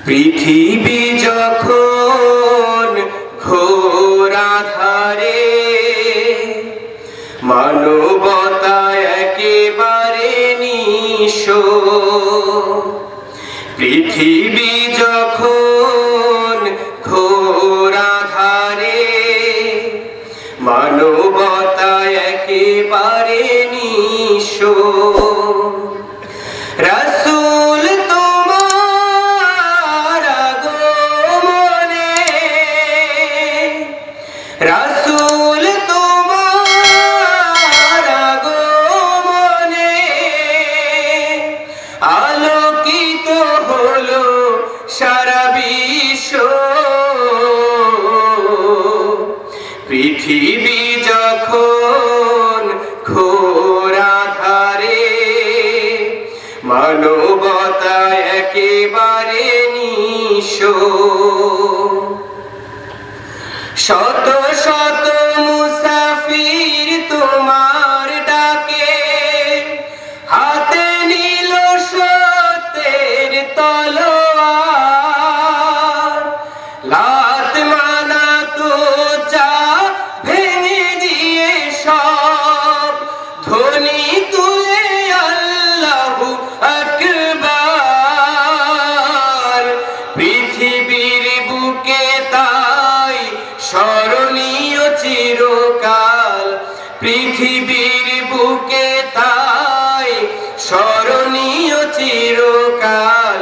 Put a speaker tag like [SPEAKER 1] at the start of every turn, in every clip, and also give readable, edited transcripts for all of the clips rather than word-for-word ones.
[SPEAKER 1] পৃথিবী যখন ঘোর আঁধারে, মানবতা একেবারে নিঃস্ব। পৃথিবী যখন ঘোর আঁধারে, মানবতা একেবারে নিঃস্ব। রাসূল তোমার আগমনে, রাসূল তোমার আগমনে আলোকিত হলো সারা বিশ্ব। পৃথিবী যখন ঘোর আঁধারে, মানবতা একেবারে নিঃস্ব। শত শত মুসাফির তোমার ডাকে, হাতে নিল সত্যের তলোয়ার। লাত মানাতো যা ভেঙে দিয়ে সব ধ্বনি তুলে আল্লাহু আকবার। পৃথিবীর বুকে তাই স্মরণীয় চিরকাল, পৃথিবীর বুকে তাই স্মরণীয় চিরকাল,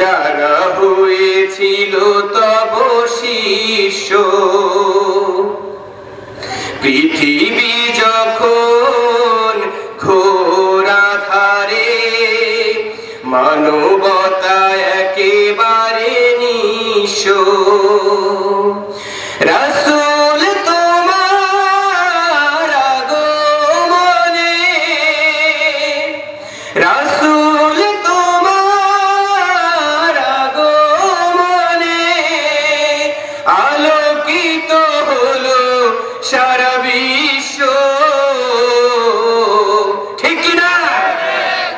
[SPEAKER 1] যারা হয়েছিল তব শিষ্য। পৃথিবী যখন ঘোর আঁধারে, মানবতা একেবারে নিঃস্ব। রাসূল তোমার আগমনে, রাসূল তোমার আগমনে আলোকিত হলো সারা বিশ্ব। ঠিক না?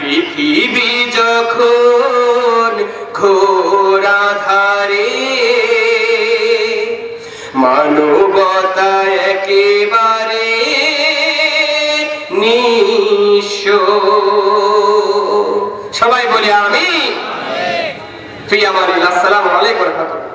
[SPEAKER 1] পৃথিবী যখন ঘোর আঁধারে, মানবতা একেবারে নিঃস্ব। সবাই বলি আমিন। ফি আমানিল্লাহ। আসসালামু আলাইকুম ওয়া রাহমাতুল্লাহ।